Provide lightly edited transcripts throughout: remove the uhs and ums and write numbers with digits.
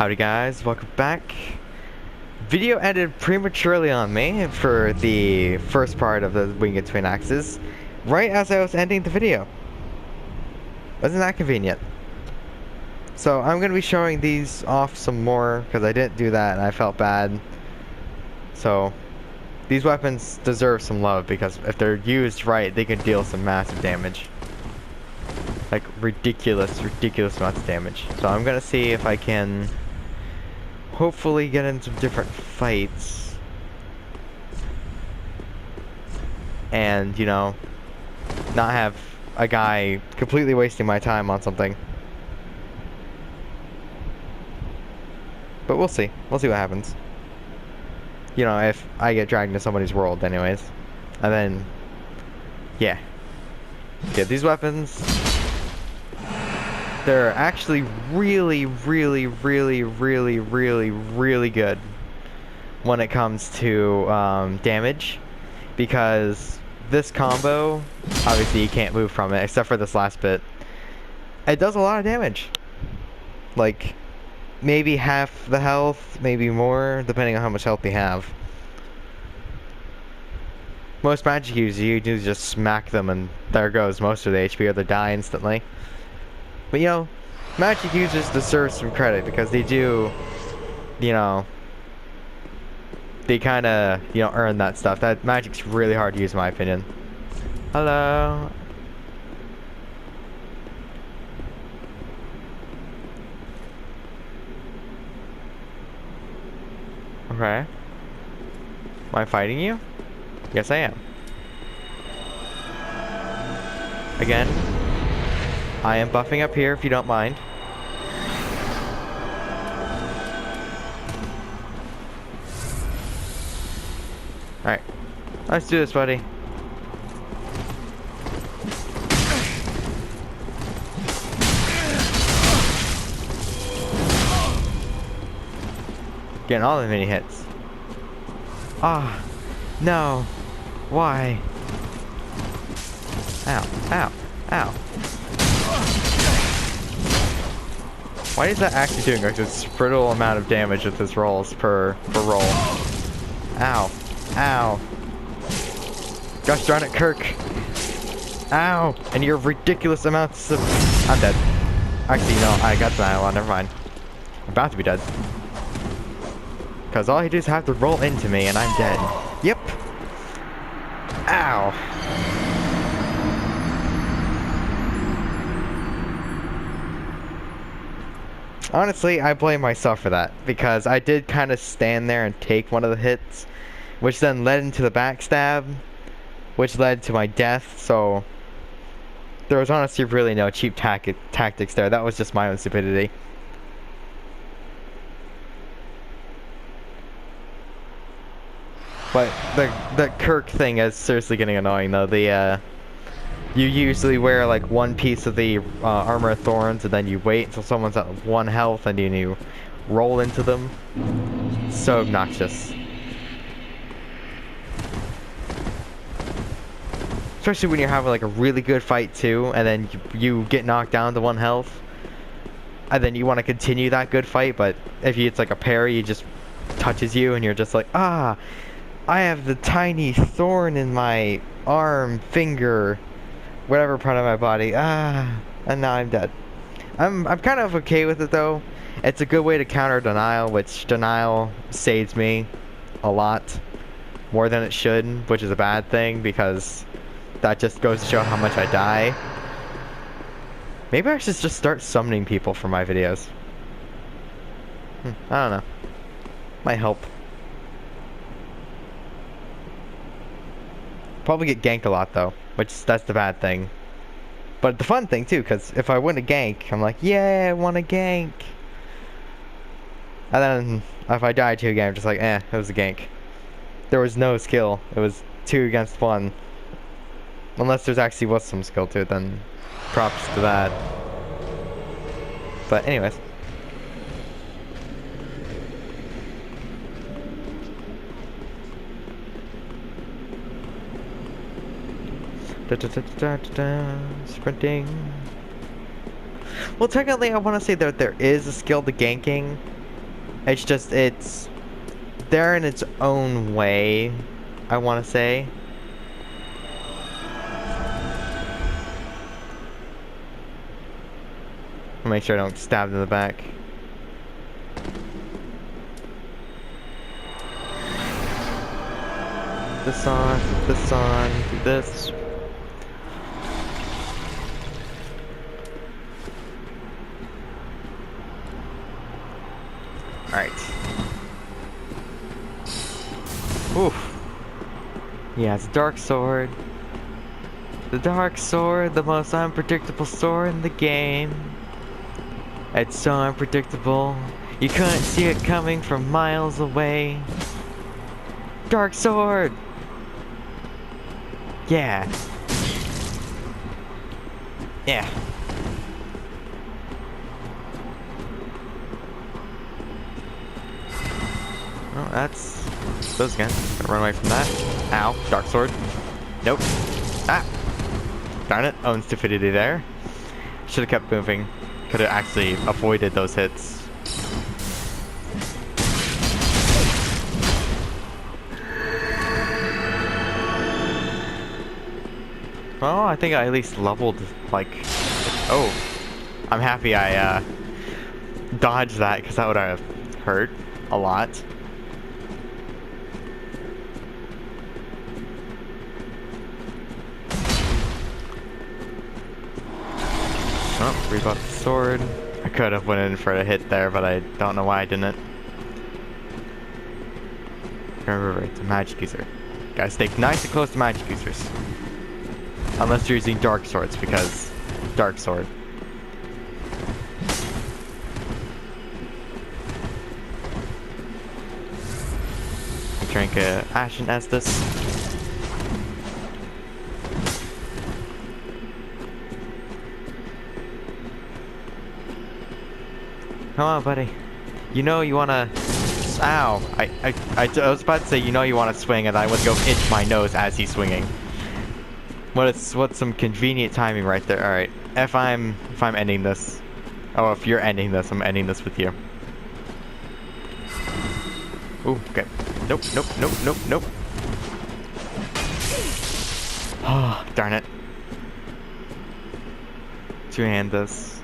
Howdy guys, welcome back. Video ended prematurely on me for the first part of the Winged Twin Axes, right as I was ending the video. Wasn't that convenient? So I'm going to be showing these off some more, because I didn't do that and I felt bad. So, these weapons deserve some love, because if they're used right, they can deal some massive damage. Like, ridiculous amounts of damage. So I'm going to see if I can hopefully get in some different fights and, you know, not have a guy completely wasting my time on something. But we'll see what happens, you know, if I get dragged into somebody's world anyways. And then yeah, these weapons, they're actually really good when it comes to damage, because this combo, obviously you can't move from it except for this last bit. It does a lot of damage, like maybe half the health, maybe more, depending on how much health they have. Most magic users, you just smack them and there goes most of the HP, or they die instantly. But you know, magic users deserve some credit, because they do, you know, they kinda, you know, earn that stuff. That magic's really hard to use in my opinion. Hello. Okay. Am I fighting you? Yes, I am. Again, I am buffing up here if you don't mind. Alright. Let's do this, buddy. Getting all the mini hits. Ah, no. Why? Ow, ow, ow. Why is that actually doing like this brittle amount of damage with his rolls per roll? Ow, ow. Gosh darn it, Kirk. Ow, and your ridiculous amounts of... I'm dead. Actually, no, I got denial on, never mind. I'm about to be dead. Because all he does is have to roll into me and I'm dead. Yep. Ow. Honestly, I blame myself for that, because I did kind of stand there and take one of the hits, which then led into the backstab, which led to my death, so there was honestly really no cheap tactics there. That was just my own stupidity. But the Kirk thing is seriously getting annoying though. You usually wear like one piece of the Armor of Thorns, and then you wait until someone's at 1 health and then you roll into them. So obnoxious. Especially when you're having like a really good fight too, and then you get knocked down to 1 health. And then you want to continue that good fight, but if it's like a parry, he just touches you and you're just like, ah, I have the tiny thorn in my arm, finger, whatever part of my body, and now I'm dead. I'm kind of okay with it though. It's a good way to counter denial, which denial saves me a lot more than it should, which is a bad thing, because that just goes to show how much I die. Maybe I should just start summoning people for my videos. I don't know. Might help. Probably get ganked a lot though, which that's the bad thing. But the fun thing too, because if I win a gank, I'm like, yeah, I won a gank. And then if I die 2 again, I'm just like, it was a gank. There was no skill. It was 2 against 1. Unless there's actually was some skill to it, then props to that. But anyways. Sprinting. Well, technically, I want to say that there is a skill to ganking, It's just, they're in its own way, I want to say. I'll make sure I don't stab in the back. This on, do this. Alright. Oof. Yeah, it's Dark Sword. The Dark Sword, the most unpredictable sword in the game. It's so unpredictable, you couldn't see it coming from miles away. Dark Sword! Yeah. Yeah. Well, that's those again. Gotta run away from that. Ow. Dark Sword. Nope. Ah! Darn it. Own stupidity there. Should've kept moving. Could've actually avoided those hits. Well, I think I at least leveled, like... Oh. I'm happy I, dodged that, because that would have hurt a lot. Oh, rebought the sword. I could have went in for a hit there, but I don't know why I didn't. Remember, it's a magic user. Gotta stay nice and close to magic users. Unless you're using dark swords, because dark sword. Drink a Ashen Estus. Come on, buddy. You know you wanna... Ow! I was about to say, you know you wanna swing, and I would go itch my nose as he's swinging. What's some convenient timing right there. Alright. If I'm ending this. Oh, if you're ending this, I'm ending this with you. Ooh, okay. Nope, nope, nope, nope, nope. Oh, darn it. Two-hand this.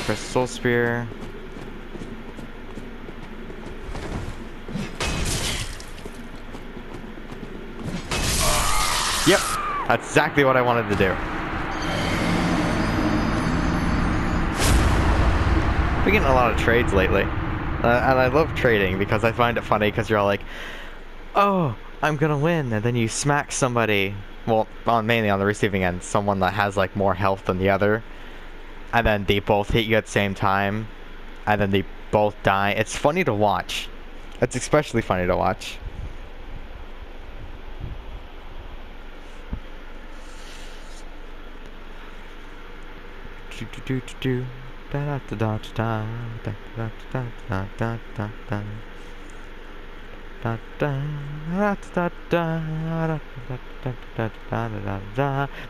Crystal Spear. Yep, that's exactly what I wanted to do. We're getting a lot of trades lately. And I love trading because I find it funny because you're all like, oh, I'm gonna win, and then you smack somebody, well, mainly on the receiving end, someone that has like more health than the other, and then they both hit you at the same time, and then they both die. It's funny to watch. It's especially funny to watch.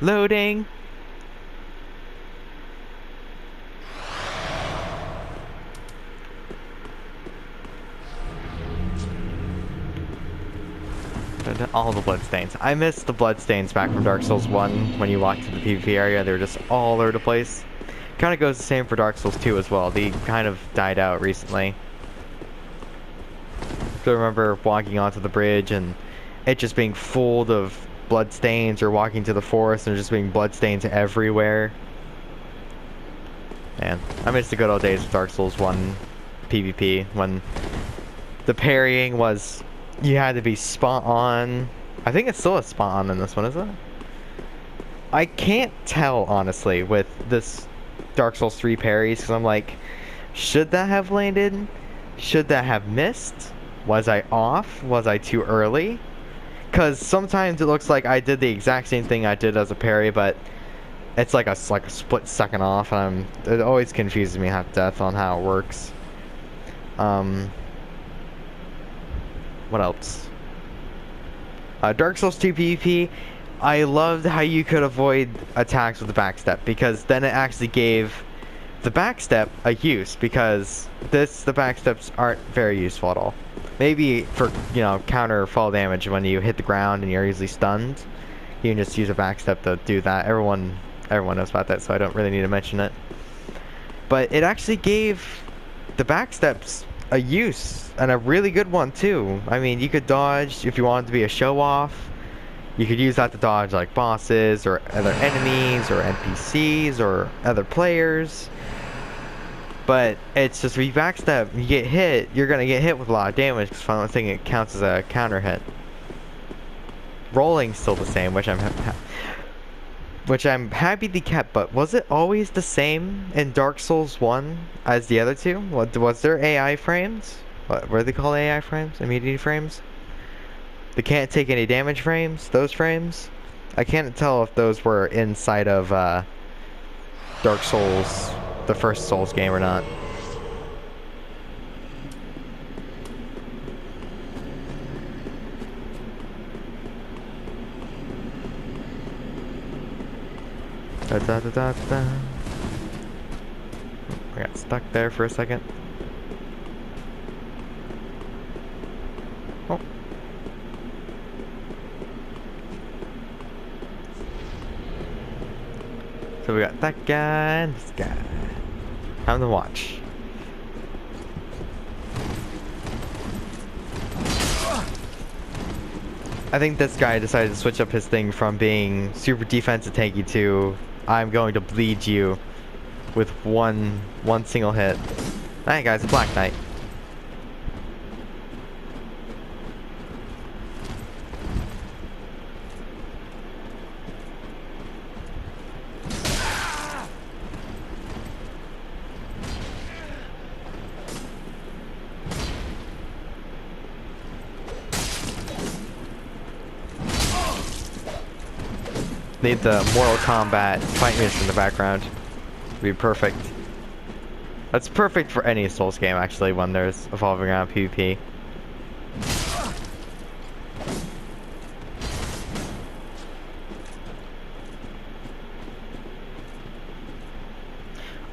Loading. All the bloodstains. I missed the bloodstains back from Dark Souls 1 when you walked to the PvP area. They were just all over the place. Kind of goes the same for Dark Souls 2 as well. They kind of died out recently. I remember walking onto the bridge and it just being full of bloodstains, or walking to the forest and just being bloodstains everywhere. Man, I miss the good old days of Dark Souls 1 PvP when the parrying was... You had to be spot on. I think it's still a spot on in this one, isn't it? I can't tell, honestly, with this Dark Souls 3 parries, because I'm like, should that have landed? Should that have missed? Was I off? Was I too early? Because sometimes it looks like I did the exact same thing I did as a parry, but it's like a split second off, and it always confuses me half to death on how it works. What else? Dark Souls 2 PvP, I loved how you could avoid attacks with the backstep, because then it actually gave the backstep a use, because the backsteps aren't very useful at all. Maybe for, counter fall damage when you hit the ground and you're easily stunned. You can just use a backstep to do that. Everyone knows about that, so I don't really need to mention it. But it actually gave the backsteps a use, and a really good one too. I mean, you could dodge if you wanted to be a show-off. You could use that to dodge like bosses or other enemies or NPCs or other players. But it's just, when you backstep, you get hit, you're gonna get hit with a lot of damage, because I don't think it counts as a counter hit. Rolling's still the same, which I'm happy they kept. But was it always the same in Dark Souls 1 as the other two? Was there AI frames? What were they called? AI frames? Immunity frames? They can't take any damage frames? Those frames? I can't tell if those were inside of Dark Souls, the first Souls game, or not. Da, da, da, da, da. I got stuck there for a second. Oh. So we got that guy and this guy. Time to watch. I think this guy decided to switch up his thing from being super defensive tanky to I'm going to bleed you with one single hit. Alright guys, Black Knight. Need the Mortal Kombat fight music in the background. It'd be perfect. That's perfect for any Souls game, actually, when there's evolving around PvP.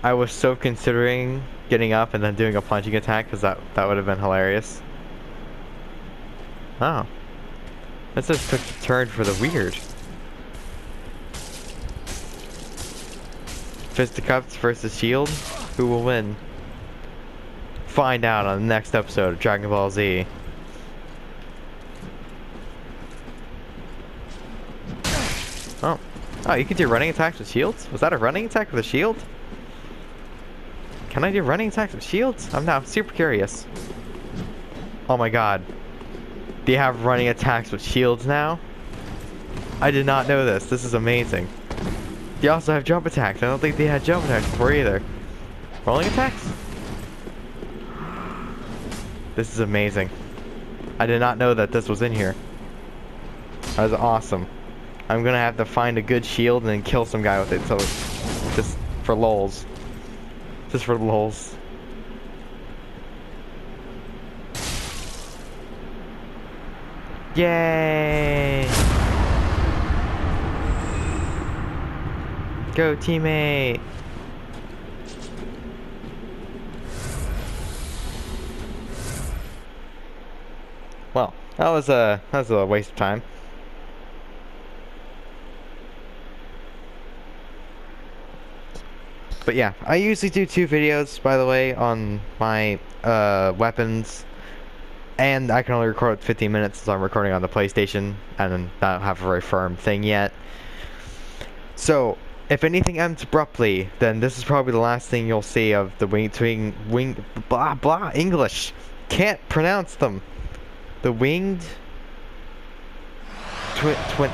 I was so considering getting up and then doing a punching attack, because that would have been hilarious. Oh. That just took a turn for the weird. Fisticuffs versus Shield? Who will win? Find out on the next episode of Dragon Ball Z. Oh. Oh, you can do running attacks with shields? Was that a running attack with a shield? Can I do running attacks with shields? I'm now super curious. Oh my god. Do you have running attacks with shields now? I did not know this. This is amazing. They also have jump attacks. I don't think they had jump attacks before either. Rolling attacks? This is amazing. I did not know that this was in here. That was awesome. I'm gonna have to find a good shield and then kill some guy with it, so just for lols. Just for lols. Yay! Go teammate! Well, that was a waste of time. But yeah, I usually do 2 videos, by the way, on my weapons, and I can only record 15 minutes, so I'm recording on the PlayStation and not have a very firm thing yet. So if anything ends abruptly, then this is probably the last thing you'll see of the wing blah blah English. Can't pronounce them. The winged twin,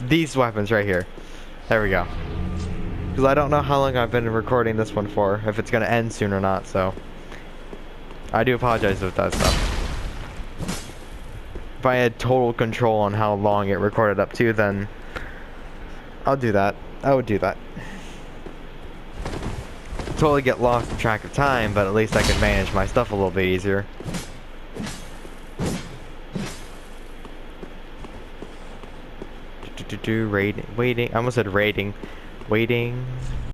these weapons right here. There we go. Because I don't know how long I've been recording this one for, if it's gonna end soon or not, so I do apologize with that stuff. If I had total control on how long it recorded up to, then I'll do that. I would do that. Totally get lost in track of time, but at least I can manage my stuff a little bit easier. Raiding, waiting. I almost said raiding. Waiting.